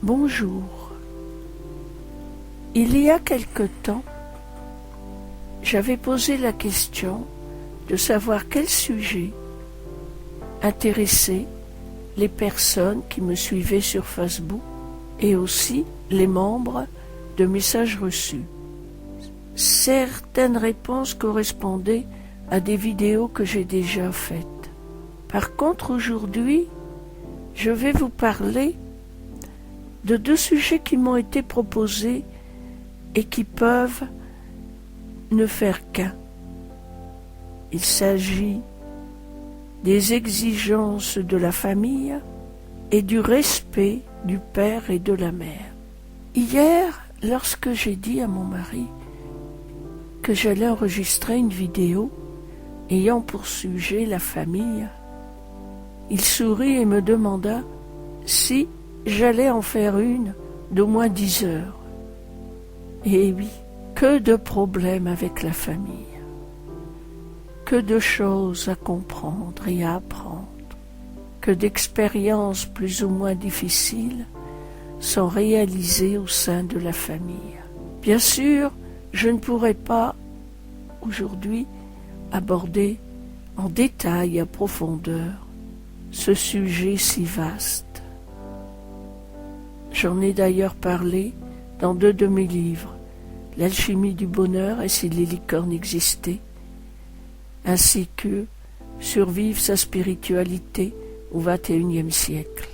Bonjour. Il y a quelque temps, j'avais posé la question de savoir quel sujet intéressait les personnes qui me suivaient sur Facebook et aussi les membres de Messages reçus. Certaines réponses correspondaient à des vidéos que j'ai déjà faites. Par contre, aujourd'hui, je vais vous parler de deux sujets qui m'ont été proposés et qui peuvent ne faire qu'un. Il s'agit des exigences de la famille et du respect du père et de la mère. Hier, lorsque j'ai dit à mon mari que j'allais enregistrer une vidéo ayant pour sujet la famille, il sourit et me demanda si j'allais en faire une d'au moins 10 heures. Et oui, que de problèmes avec la famille, que de choses à comprendre et à apprendre, que d'expériences plus ou moins difficiles sont réalisées au sein de la famille. Bien sûr, je ne pourrai pas aujourd'hui aborder en détail et en profondeur ce sujet si vaste. J'en ai d'ailleurs parlé dans 2 de mes livres, L'alchimie du bonheur et si les licornes existaient, ainsi que Survivre sa spiritualité au XXIe siècle.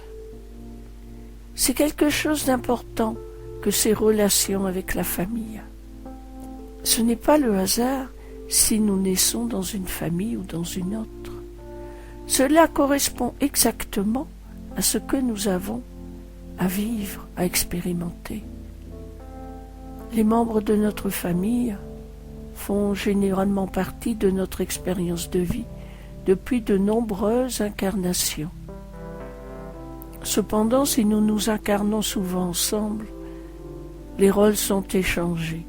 C'est quelque chose d'important que ces relations avec la famille. Ce n'est pas le hasard si nous naissons dans une famille ou dans une autre. Cela correspond exactement à ce que nous avons à vivre, à expérimenter. Les membres de notre famille font généralement partie de notre expérience de vie depuis de nombreuses incarnations. Cependant, si nous nous incarnons souvent ensemble, les rôles sont échangés.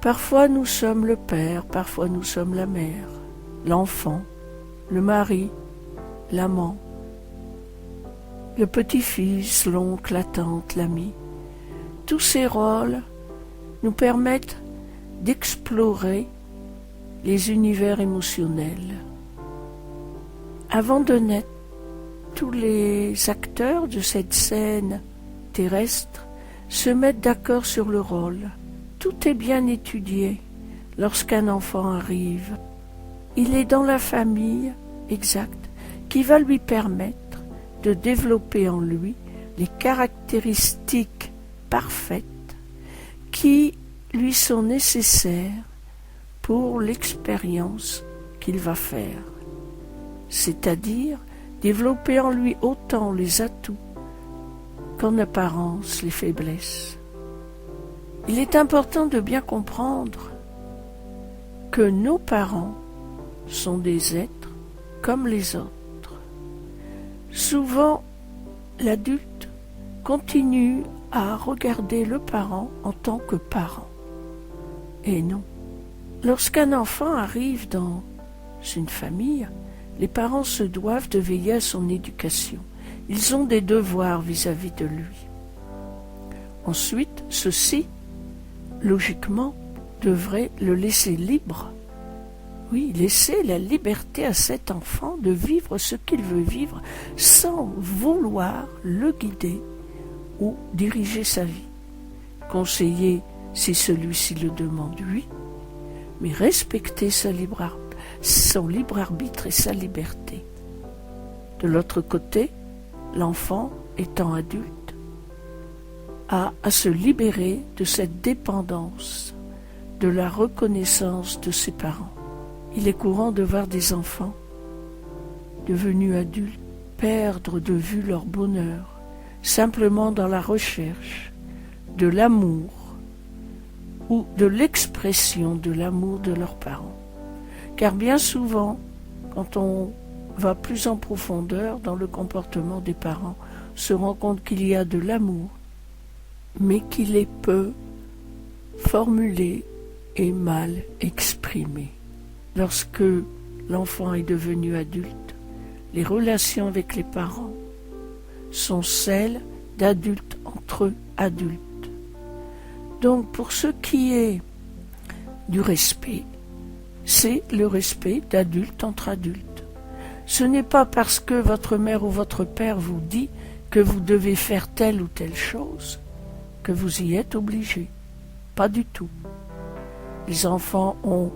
Parfois nous sommes le père, parfois nous sommes la mère, l'enfant, le mari, l'amant, le petit-fils, l'oncle, la tante, l'ami. Tous ces rôles nous permettent d'explorer les univers émotionnels. Avant de naître, tous les acteurs de cette scène terrestre se mettent d'accord sur le rôle. Tout est bien étudié lorsqu'un enfant arrive. Il est dans la famille exacte qui va lui permettre de développer en lui les caractéristiques parfaites qui lui sont nécessaires pour l'expérience qu'il va faire, c'est-à-dire développer en lui autant les atouts qu'en apparence les faiblesses. Il est important de bien comprendre que nos parents sont des êtres comme les autres. Souvent, l'adulte continue à regarder le parent en tant que parent. Et non. Lorsqu'un enfant arrive dans une famille, les parents se doivent de veiller à son éducation. Ils ont des devoirs vis-à-vis de lui. Ensuite, ceux-ci, logiquement, devraient le laisser libre. Oui, laisser la liberté à cet enfant de vivre ce qu'il veut vivre sans vouloir le guider ou diriger sa vie. Conseiller si celui-ci le demande, oui, mais respecter son libre arbitre et sa liberté. De l'autre côté, l'enfant, étant adulte, a à se libérer de cette dépendance, de la reconnaissance de ses parents. Il est courant de voir des enfants devenus adultes perdre de vue leur bonheur, simplement dans la recherche de l'amour ou de l'expression de l'amour de leurs parents. Car bien souvent, quand on va plus en profondeur dans le comportement des parents, on se rend compte qu'il y a de l'amour, mais qu'il est peu formulé et mal exprimé. Lorsque l'enfant est devenu adulte, les relations avec les parents sont celles d'adultes entre adultes. Donc pour ce qui est du respect, c'est le respect d'adultes entre adultes. Ce n'est pas parce que votre mère ou votre père vous dit que vous devez faire telle ou telle chose que vous y êtes obligé. Pas du tout. Les enfants ont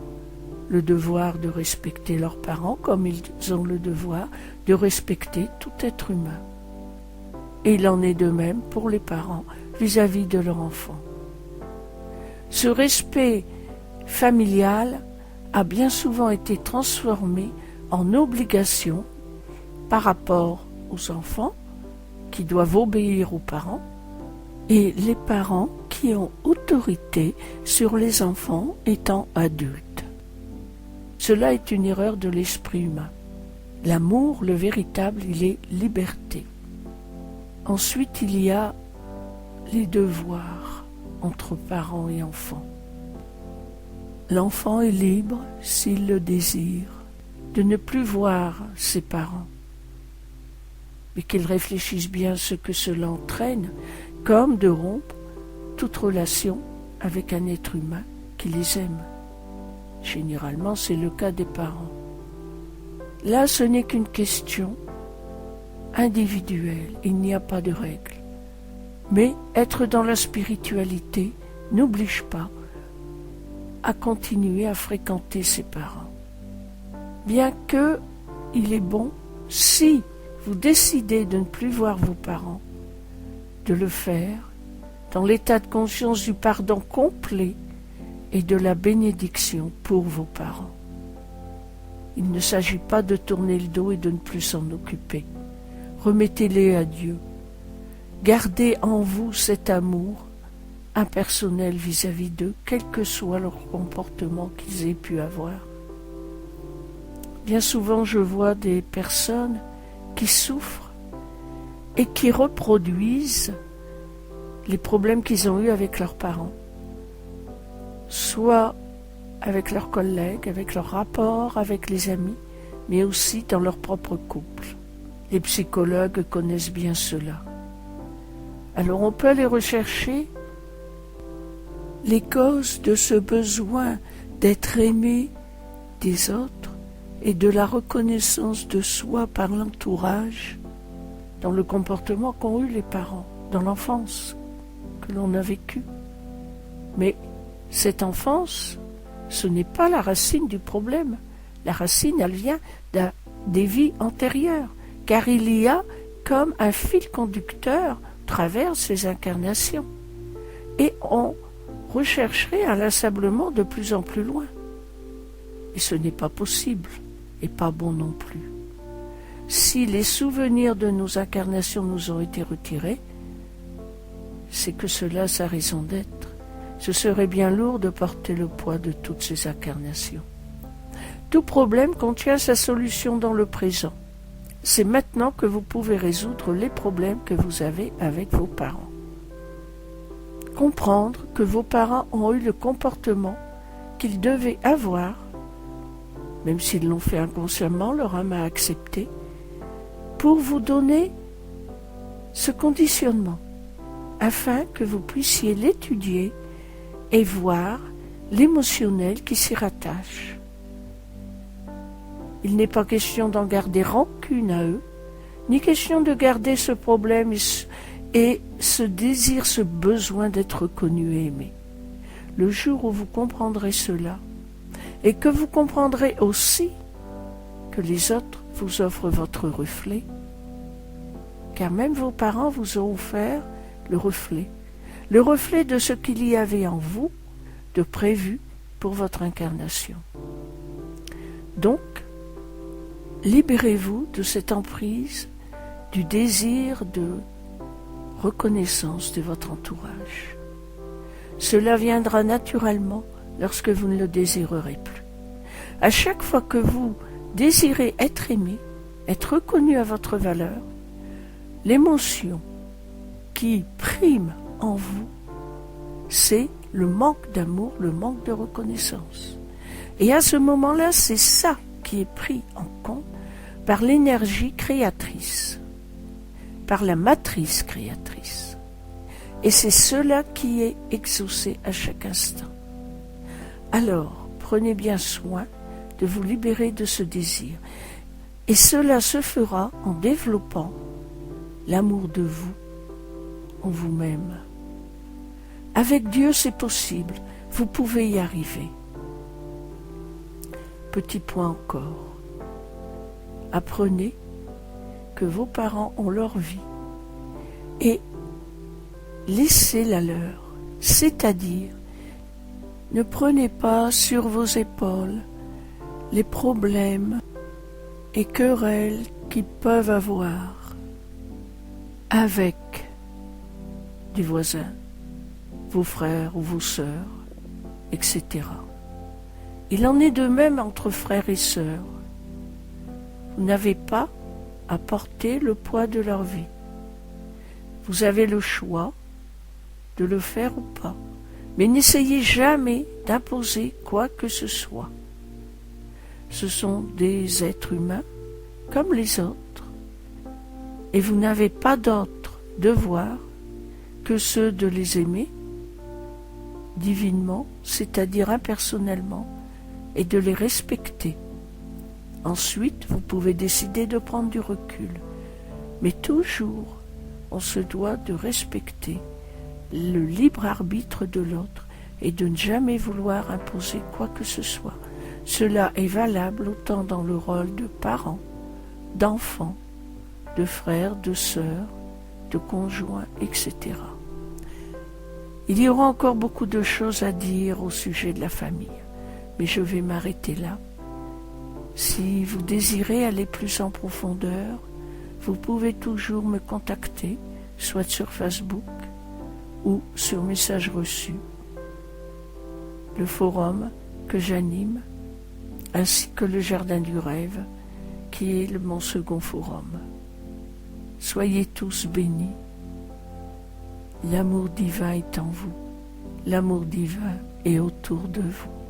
le devoir de respecter leurs parents comme ils ont le devoir de respecter tout être humain. Et il en est de même pour les parents vis-à-vis de leur enfant. Ce respect familial a bien souvent été transformé en obligation par rapport aux enfants qui doivent obéir aux parents et les parents qui ont autorité sur les enfants étant adultes. Cela est une erreur de l'esprit humain. L'amour, le véritable, il est liberté. Ensuite, il y a les devoirs entre parents et enfants. L'enfant est libre, s'il le désire, de ne plus voir ses parents, mais qu'il réfléchisse bien ce que cela entraîne, comme de rompre toute relation avec un être humain qui les aime. Généralement, c'est le cas des parents. Là, ce n'est qu'une question individuelle, il n'y a pas de règle. Mais être dans la spiritualité n'oblige pas à continuer à fréquenter ses parents. Bien que il est bon, si vous décidez de ne plus voir vos parents, de le faire dans l'état de conscience du pardon complet et de la bénédiction pour vos parents. Il ne s'agit pas de tourner le dos et de ne plus s'en occuper. Remettez-les à Dieu. Gardez en vous cet amour impersonnel vis-à-vis d'eux, quel que soit leur comportement qu'ils aient pu avoir. Bien souvent, je vois des personnes qui souffrent et qui reproduisent les problèmes qu'ils ont eus avec leurs parents, soit avec leurs collègues, avec leurs rapports avec les amis, mais aussi dans leur propre couple. Les psychologues connaissent bien cela. Alors on peut aller rechercher les causes de ce besoin d'être aimé des autres et de la reconnaissance de soi par l'entourage dans le comportement qu'ont eu les parents, dans l'enfance que l'on a vécue. Mais cette enfance, ce n'est pas la racine du problème. La racine, elle vient des vies antérieures, car il y a comme un fil conducteur à travers ces incarnations. Et on rechercherait inlassablement de plus en plus loin. Et ce n'est pas possible, et pas bon non plus. Si les souvenirs de nos incarnations nous ont été retirés, c'est que cela a sa raison d'être. Ce serait bien lourd de porter le poids de toutes ces incarnations. Tout problème contient sa solution dans le présent. C'est maintenant que vous pouvez résoudre les problèmes que vous avez avec vos parents. Comprendre que vos parents ont eu le comportement qu'ils devaient avoir, même s'ils l'ont fait inconsciemment, leur âme a accepté, pour vous donner ce conditionnement, afin que vous puissiez l'étudier et voir l'émotionnel qui s'y rattache. Il n'est pas question d'en garder rancune à eux, ni question de garder ce problème et ce désir, ce besoin d'être reconnu et aimé. Le jour où vous comprendrez cela, et que vous comprendrez aussi que les autres vous offrent votre reflet, car même vos parents vous ont offert le reflet de ce qu'il y avait en vous de prévu pour votre incarnation. Donc, libérez-vous de cette emprise, du désir de reconnaissance de votre entourage. Cela viendra naturellement lorsque vous ne le désirerez plus. À chaque fois que vous désirez être aimé, être reconnu à votre valeur, l'émotion qui prime en vous, c'est le manque d'amour, le manque de reconnaissance. Et à ce moment-là, c'est ça qui est pris en compte par l'énergie créatrice. par la matrice créatrice. Et c'est cela qui est exaucé à chaque instant. Alors, prenez bien soin de vous libérer de ce désir. Et cela se fera en développant l'amour de vous en vous-même. Avec Dieu, c'est possible. Vous pouvez y arriver. Petit point encore. Apprenez que vos parents ont leur vie et laissez la leur. C'est-à-dire, ne prenez pas sur vos épaules les problèmes et querelles qu'ils peuvent avoir avec des voisins, vos frères ou vos sœurs, etc. Il en est de même entre frères et sœurs. Vous n'avez pas à porter le poids de leur vie. Vous avez le choix de le faire ou pas. Mais n'essayez jamais d'imposer quoi que ce soit. Ce sont des êtres humains comme les autres. Et vous n'avez pas d'autre devoir que ceux de les aimer divinement, c'est-à-dire impersonnellement, et de les respecter. Ensuite, vous pouvez décider de prendre du recul. Mais toujours, on se doit de respecter le libre arbitre de l'autre et de ne jamais vouloir imposer quoi que ce soit. Cela est valable autant dans le rôle de parents, d'enfants, de frères, de sœurs, de conjoints, etc. Il y aura encore beaucoup de choses à dire au sujet de la famille, mais je vais m'arrêter là. Si vous désirez aller plus en profondeur, vous pouvez toujours me contacter, soit sur Facebook ou sur message reçu. Le forum que j'anime, ainsi que le Jardin du Rêve, qui est mon second forum. Soyez tous bénis. L'amour divin est en vous. L'amour divin est autour de vous.